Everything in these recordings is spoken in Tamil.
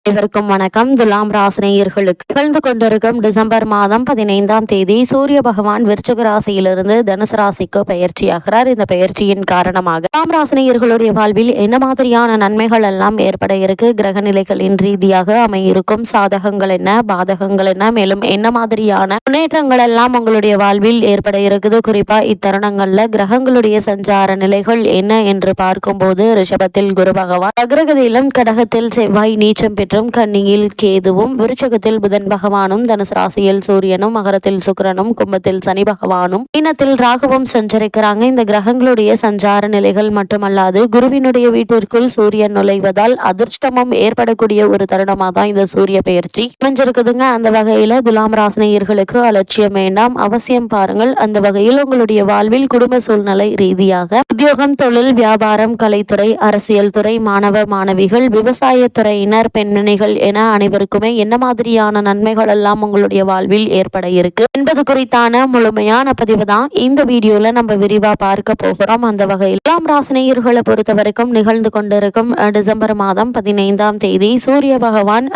அனைவருக்கும் வணக்கம். துலாம் ராசினியர்களுக்கு நிகழ்ந்து கொண்டிருக்கும் டிசம்பர் மாதம் 15ஆம் தேதி சூரிய பகவான் விருச்சிக ராசியிலிருந்து தனுசு ராசிக்கு பயிற்சியாகிறார். இந்த பயிற்சியின் காரணமாக துலாம் ராசினியர்களுடைய வாழ்வில் என்ன மாதிரியான நன்மைகள் எல்லாம் ஏற்பட இருக்கு, கிரக நிலைகளின் ரீதியாக அமையிருக்கும் சாதகங்கள் என்ன, பாதகங்கள் என்ன, மேலும் என்ன மாதிரியான முன்னேற்றங்கள் எல்லாம் உங்களுடைய வாழ்வில் ஏற்பட இருக்குது, குறிப்பா இத்தருணங்கள்ல கிரகங்களுடைய சஞ்சார நிலைகள் என்ன என்று பார்க்கும்போது ரிஷபத்தில் குரு பகவான், அக்ரகதியிலும் கடகத்தில் செவ்வாய் நீச்சம் பெற்று கன்னியில் கேதுவும், விருச்சகத்தில் புதன் பகவானும், தனுசு ராசியில் சூரியனும், மகரத்தில் சுக்கிரனும், கும்பத்தில் சனி பகவானும், மீனத்தில் ராகுவும் சஞ்சரிக்கிறாங்க. இந்த கிரகங்களுடைய சஞ்சார நிலைகள் மட்டுமல்லாது குருவினுடைய வீட்டிற்குள் சூரியன் நுழைவதால் அதிர்ஷ்டமும் ஏற்படக்கூடிய ஒரு தருணமா தான் இந்த சூரிய பெயர்ச்சி அமைஞ்சிருக்குதுங்க. அந்த வகையில துலாம் ராசினியர்களுக்கு அலட்சியம் வேண்டாம், அவசியம் பாருங்கள். அந்த வகையில் உங்களுடைய வாழ்வில் குடும்ப சூழ்நிலை ரீதியாக உத்தியோகம், தொழில், வியாபாரம், கலைத்துறை, அரசியல் துறை, மாணவ மாணவிகள், விவசாயத்துறையினர், பெண்மணிகள் என அனைவருக்குமே என்ன மாதிரியான நன்மைகள் எல்லாம் உங்களுடைய வாழ்வில் ஏற்பட இருக்கு என்பது குறித்தான முழுமையான பதிவு தான் இந்த வீடியோல நம்ம விரிவா பார்க்க போகிறோம். அந்த வகையில் துலாம் ராசினியர்களை பொறுத்த வரைக்கும் நிகழ்ந்து கொண்டிருக்கும் டிசம்பர் மாதம் 15ஆம் தேதி சூரிய பகவான்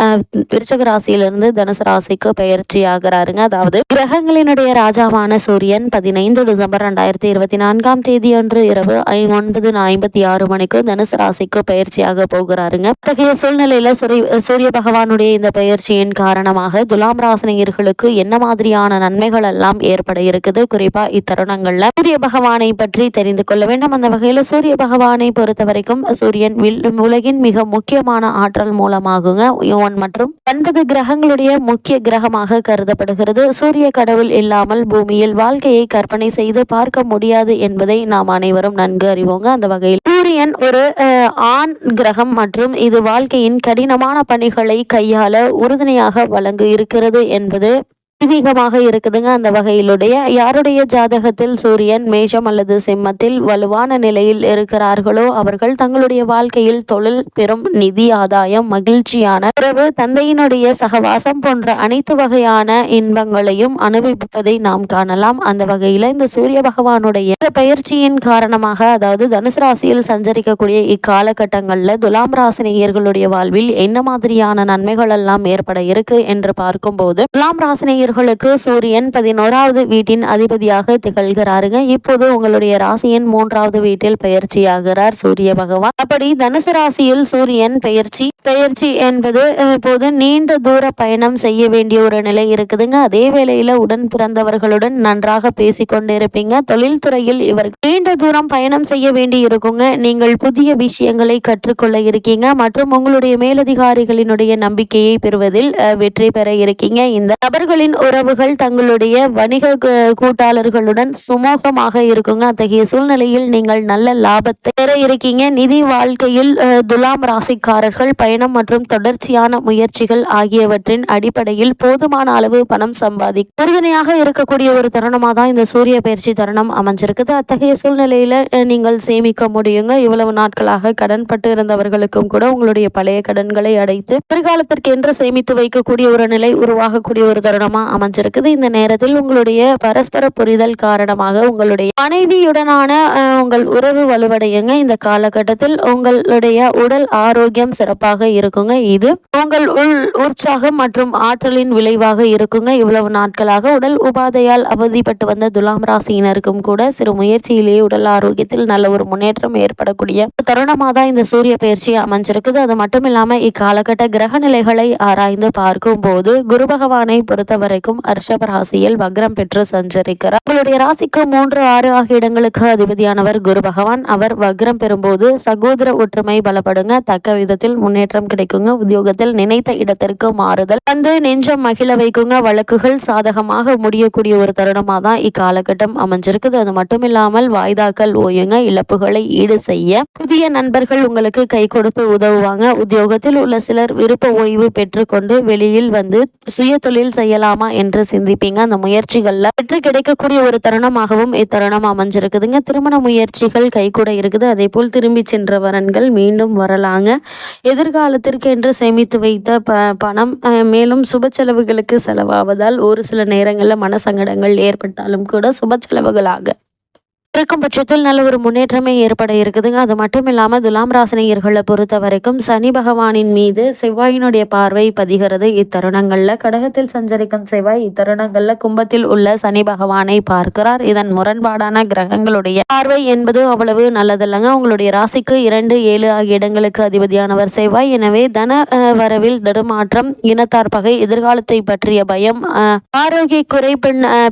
விருச்சிக ராசியிலிருந்து தனுசு ராசிக்கு பயிற்சி ஆகிறாருங்க. அதாவது கிரகங்களினுடைய ராஜாவான சூரியன் 15 டிசம்பர் 2024ஆம் தேதி அன்று இரவு 9:56 மணிக்கு தனுசு ராசிக்கு பயிற்சியாக போகிறாருங்க. அத்தகைய சூழ்நிலையில சூரிய பகவானுடைய இந்த பயிற்சியின் காரணமாக துலாம் ராசினியர்களுக்கு என்ன மாதிரியான நன்மைகள் எல்லாம் ஏற்பட இருக்குது, குறிப்பா இத்தருணங்கள்ல சூரிய பகவானை பற்றி தெரிந்து கொள்ள வேண்டும். அந்த வகையில சூரிய பகவானை பொறுத்த வரைக்கும் சூரியன் உலகின் மிக முக்கியமான ஆற்றல் மூலமாகுங்க மற்றும் 9 கிரகங்களுடைய முக்கிய கிரகமாக கருதப்படுகிறது. சூரிய கடவுள் இல்லாமல் பூமியில் வாழ்க்கையை கற்பனை செய்து பார்க்க முடியாது என்பதை நாம் அனைவரும் நன்கு அறிவோங்க. அந்த வகையில் சூரியன் ஒரு ஆண் கிரகம் மற்றும் இது வாழ்க்கையின் கடினமான பணிகளை கையாள உறுதுணையாக வழங்க இருக்கிறது என்பது அதிகமாக இருக்குதுங்க. அந்த வகையிலுடைய யாருடைய ஜாதகத்தில் சூரியன் மேஷம் அல்லது சிம்மத்தில் வலுவான நிலையில் இருக்கிறார்களோ அவர்கள் தங்களுடைய வாழ்க்கையில் தொழில், பெரும் நிதி ஆதாயம், மகிழ்ச்சியான உறவு, தந்தையினுடைய சகவாசம் போன்ற அனைத்து வகையான இன்பங்களையும் அனுபவிப்பதை நாம் காணலாம். அந்த வகையில இந்த சூரிய பகவானுடைய இந்த பயிற்சியின் காரணமாக, அதாவது தனுசு ராசியில் சஞ்சரிக்கக்கூடிய இக்காலகட்டங்கள்ல துலாம் ராசினியர்களுடைய வாழ்வில் என்ன மாதிரியான நன்மைகள் எல்லாம் ஏற்பட இருக்கு என்று பார்க்கும்போது துலாம் ராசினியர் சூரியன் 11வது வீட்டின் அதிபதியாக திகழ்கிறாருங்க. இப்போது உங்களுடைய ராசியின் 3வது வீட்டில் பயிற்சியாகிறார் சூரிய பகவான். அப்படி தனுசு ராசியில் சூரியன் பயிற்சி என்பது இப்போது நீண்ட தூர பயணம் செய்ய வேண்டிய ஒரு நிலை இருக்குதுங்க. அதே வேளையில உடன் பிறந்தவர்களுடன் நன்றாக பேசிக்கொண்டிருப்பீங்க. தொழில்துறையில் இவர்கள் நீண்ட தூரம் பயணம் செய்ய வேண்டி இருக்குங்க. நீங்கள் புதிய விஷயங்களை கற்றுக்கொள்ள இருக்கீங்க மற்றும் உங்களுடைய மேலதிகாரிகளினுடைய நம்பிக்கையை பெறுவதில் வெற்றி பெற இருக்கீங்க. இந்த நபர்களின் உறவுகள் தங்களுடைய வணிக கூட்டாளர்களுடன் சுமூகமாக இருக்குங்க. அத்தகைய சூழ்நிலையில் நீங்கள் நல்ல லாபத்தை பெற இருக்கீங்க. நிதி வாழ்க்கையில் துலாம் ராசிக்காரர்கள் பயணம் மற்றும் தொடர்ச்சியான முயற்சிகள் ஆகியவற்றின் அடிப்படையில் போதுமான அளவு பணம் சம்பாதிக்க உறுதுணையாக இருக்கக்கூடிய ஒரு தருணமாக தான் இந்த சூரிய பயிற்சி தருணம் அமைஞ்சிருக்குது. அத்தகைய சூழ்நிலையில நீங்கள் சேமிக்க முடியுங்க. இவ்வளவு நாட்களாக கடன் பட்டு இருந்தவர்களுக்கும் கூட உங்களுடைய பழைய கடன்களை அடைத்து எதிர்காலத்திற்கு என்று சேமித்து வைக்கக்கூடிய ஒரு நிலை உருவாகக்கூடிய ஒரு தருணமா அமைஞ்சிருக்குது. இந்த நேரத்தில் உங்களுடைய பரஸ்பர புரிதல் காரணமாக உங்களுடைய மனைவியுடனான உங்கள் உறவு வலுவடையுங்க. இந்த காலகட்டத்தில் உங்களுடைய உடல் ஆரோக்கியம் சிறப்பாக இருக்குங்க. இது உங்கள் உற்சாகம் மற்றும் ஆற்றலின் விளைவாக இருக்குங்க. இவ்வளவு நாட்களாக உடல் உபாதையால் அவதிப்பட்டு வந்த துலாம் ராசியினருக்கும் கூட சிறு முயற்சியிலேயே உடல் ஆரோக்கியத்தில் நல்ல ஒரு முன்னேற்றம் ஏற்படக்கூடிய தருணமாக தான் இந்த சூரிய பயிற்சி அமைஞ்சிருக்குது. அது மட்டும் இல்லாம இக்காலகட்ட கிரக நிலைகளை ஆராய்ந்து பார்க்கும் போது குரு பகவானை பொறுத்த வரைக்கும் ரிஷப ராசியில் வக்ரம் பெற்று சஞ்சரிக்கிறார். உங்களுடைய ராசிக்கு 3, 6 ஆகிய இடங்களுக்கு அதிபதியானவர் குரு பகவான். அவர் வக்ரம் பெறும்போது சகோதர ஒற்றுமை பலப்படுங்க. தக்க விதத்தில் முன்னேற்றம் கிடைக்குங்க. உத்தியோகத்தில் நினைத்த இடத்திற்கு மாறுதல் வந்து நெஞ்சம் மகிழ வைக்குங்க. வழக்குகள் சாதகமாக முடியக்கூடிய ஒரு தருணமா தான் இக்காலகட்டம் அமைஞ்சிருக்குது. அது மட்டும் இல்லாமல் வாய்தாக்கள் ஓயுங்க. இழப்புகளை ஈடு செய்ய புதிய நண்பர்கள் உங்களுக்கு கை கொடுத்து உதவுவாங்க. உத்தியோகத்தில் உள்ள சிலர் விருப்ப ஓய்வு பெற்றுக்கொண்டு வெளியில் வந்து சுய தொழில் செய்யலாமா என்று சிந்திப்பீங்க. அந்த முயற்சிகள்ல வெற்றி கிடைக்கக்கூடிய ஒரு தருணமாகவும் இத்தருணம் அமைஞ்சிருக்குதுங்க. திருமண முயற்சிகள் கைகூட இருக்குது. அதே போல் திரும்பி சென்ற வரன்கள் மீண்டும் வரலாங்க. எதிர்காலத்திற்கு என்று சேமித்து வைத்த பணம் மேலும் சுப செலவுகளுக்கு செலவாவதால் ஒரு சில நேரங்களில் மனசங்கடங்கள் ஏற்பட்டாலும் கூட சுப செலவுகளாக இருக்கும் பட்சத்தில் நல்ல ஒரு முன்னேற்றமே ஏற்பட இருக்குதுங்க. அது மட்டும் இல்லாம துலாம் ராசினியர்களை பொறுத்த வரைக்கும் சனி பகவானின் மீது செவ்வாயினுடைய பார்வை பதிகிறது. இத்தருணங்கள்ல கடகத்தில் சஞ்சரிக்கும் செவ்வாய் இத்தருணங்கள்ல கும்பத்தில் உள்ள சனி பகவானை பார்க்கிறார். இதன் முரண்பாடான கிரகங்களுடைய பார்வை என்பது அவ்வளவு நல்லதல்லங்க. உங்களுடைய ராசிக்கு 2, 7 ஆகிய இடங்களுக்கு அதிபதியானவர் செவ்வாய். எனவே தன வரவில் தடுமாற்றம், இனத்தார் பகை, எதிர்காலத்தை பற்றிய பயம், ஆரோக்கிய குறை,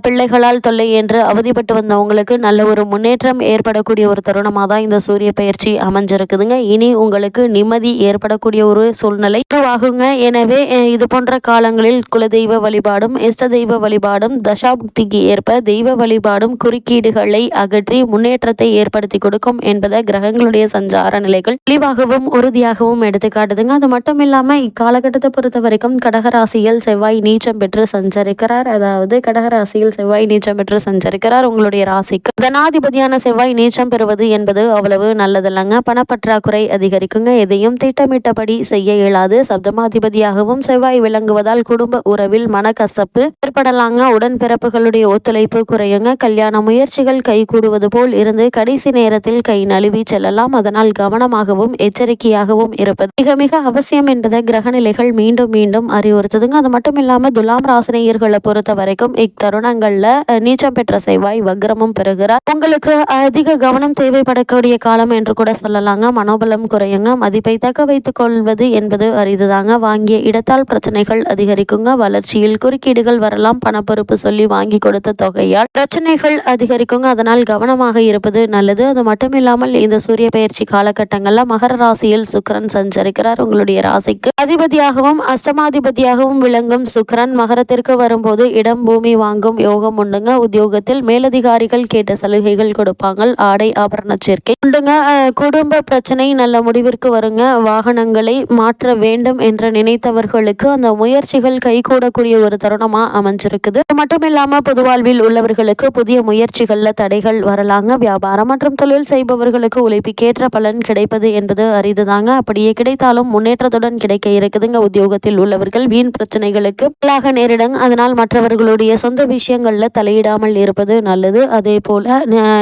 பிள்ளைகளால் தொல்லை என்று அவதிப்பட்டு வந்தவங்களுக்கு நல்ல ஒரு முன்னேற்றம் ஏற்படக்கூடிய ஒரு தருணமாக தான் இந்த சூரிய பயிற்சி அமைஞ்சிருக்குதுங்க. இனி உங்களுக்கு நிம்மதி ஏற்படக்கூடிய ஒரு சூழ்நிலை உருவாகுங்க. எனவே இது போன்ற காலங்களில் குலதெய்வ வழிபாடும் இஷ்ட தெய்வ வழிபாடும் தசாபுக்திக்கு ஏற்ப தெய்வ வழிபாடும் குறுக்கீடுகளை அகற்றி முன்னேற்றத்தை ஏற்படுத்தி கொடுக்கும் என்பதை கிரகங்களுடைய சஞ்சார நிலைகள் தெளிவாகவும் உறுதியாகவும் எடுத்துக்காட்டுதுங்க. அது மட்டும் இல்லாம இக்காலகட்டத்தை பொறுத்த வரைக்கும் கடகராசியில் செவ்வாய் நீச்சம் பெற்று சஞ்சரிக்கிறார். அதாவது கடகராசியில் செவ்வாய் நீச்சம் பெற்று சஞ்சரிக்கிறார். உங்களுடைய ராசிக்கு தனாதிபதியான செவ்வாய் நீச்சம் பெறுவது என்பது அவ்வளவு நல்லதல்லங்க. பணப்பற்றாக்குறை அதிகரிக்குங்க. எதையும் திட்டமிட்டபடி செய்ய இயலாது. சப்தமாதிபதியாகவும் செவ்வாய் விளங்குவதால் குடும்ப உறவில் மனக்கசப்பு ஏற்படலாங்க. உடன்பிறப்புகளுடைய ஒத்துழைப்பு குறையுங்க. கல்யாண முயற்சிகள் கைகூடுவது போல் இருந்து கடைசி நேரத்தில் கை நழுவி செல்லலாம். அதனால் கவனமாகவும் எச்சரிக்கையாகவும் இருப்பது மிக மிக அவசியம் என்பதை கிரகநிலைகள் மீண்டும் மீண்டும் அறிவுறுத்துதுங்க. அது மட்டும் இல்லாம துலாம் ராசினியர்களை பொறுத்த வரைக்கும் இத்தருணங்கள்ல நீச்சம் பெற்ற செவ்வாய் வக்ரமும் பெறுகிறார். உங்களுக்கு அதிக கவனம் தேவைப்படக்கூடிய காலம் என்று கூட சொல்லலாங்க. மனோபலம் குறையுங்க. மதிப்பை தக்க வைத்துக் கொள்வது என்பது அரிதுதாங்க. வாங்கிய இடத்தால் பிரச்சனைகள் அதிகரிக்குங்க. வளர்ச்சியில் குறுக்கீடுகள் வரலாம். பணப்பொறுப்பு சொல்லி வாங்கி கொடுத்த தொகையால் பிரச்சனைகள் அதிகரிக்குங்க. அதனால் கவனமாக இருப்பது நல்லது. அது மட்டும் இல்லாமல் இந்த சூரிய பயிற்சி காலகட்டங்கள்ல மகர ராசியில் சுக்கிரன் சஞ்சரிக்கிறார். உங்களுடைய ராசிக்கு அதிபதியாகவும் அஷ்டமாதிபதியாகவும் விளங்கும் சுக்கிரன் மகரத்திற்கு வரும்போது இடம் பூமி வாங்கும் யோகம் உண்டுங்க. உத்தியோகத்தில் மேலதிகாரிகள் கேட்ட சலுகைகள் கொடுப்பாங்க. ஆடை ஆபரண சேர்க்கை உண்டுங்க. குடும்ப பிரச்சனை நல்ல முடிவிற்கு வருங்க. வாகனங்களை மாற்ற வேண்டும் என்று நினைத்தவர்களுக்கு அந்த முயற்சிகள் கைகூடக்கூடிய ஒரு தருணமா அமைஞ்சிருக்குது. மட்டும் இல்லாம பொது வாழ்வில் உள்ளவர்களுக்கு புதிய முயற்சிகள்ல தடைகள் வரலாங்க. வியாபாரம் மற்றும் தொழில் செய்பவர்களுக்கு உழைப்புக்கேற்ற பலன் கிடைப்பது என்பது அரிதுதாங்க. அப்படியே கிடைத்தாலும் முன்னேற்றத்துடன் கிடைக்க இருக்குதுங்க. உத்தியோகத்தில் உள்ளவர்கள் வீண் பிரச்சனைகளுக்கு நேரிடுங்க. அதனால் மற்றவர்களுடைய சொந்த விஷயங்கள்ல தலையிடாமல் இருப்பது நல்லது. அதே போல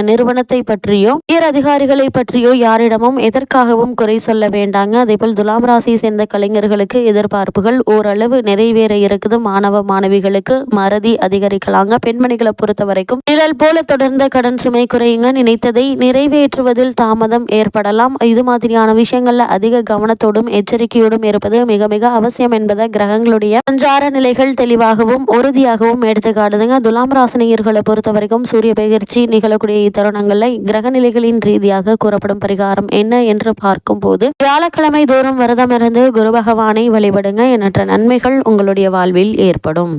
நிறுவனத்தை பற்றியோ உயர் அதிகாரிகளை பற்றியோ யாரிடமும் எதற்காகவும் குறை சொல்ல வேண்டாங்க. அதே போல் துலாம் ராசியை சேர்ந்த கலைஞர்களுக்கு எதிர்பார்ப்புகள் ஓரளவு நிறைவேற இருக்குது. மாணவ மாணவிகளுக்கு மறதி அதிகரிக்கலாங்க. பெண்மணிகளை பொறுத்த வரைக்கும் நிழல் போல தொடர்ந்த கடன் சுமை குறையுங்க. நினைத்ததை நிறைவேற்றுவதில் தாமதம் ஏற்படலாம். இது மாதிரியான விஷயங்கள்ல அதிக கவனத்தோடும் எச்சரிக்கையோடும் இருப்பது மிக மிக அவசியம் என்பதை கிரகங்களுடைய சஞ்சார நிலைகள் தெளிவாகவும் உறுதியாகவும் எடுத்துக்காட்டுதுங்க. துலாம் ராசினியர்களை பொறுத்த வரைக்கும் சூரிய பயிற்சி நிகழக்கூடிய இத்தருணங்கள்ல கிரக நிலைகளின் ரீதியாக கூறப்படும் பரிகாரம் என்ன என்று பார்க்கும் போது வியாழக்கிழமை தோறும் விரதம் இருந்து குரு பகவானை வழிபடுங்க. எண்ணற்ற நன்மைகள் உங்களுடைய வாழ்வில் ஏற்படும்.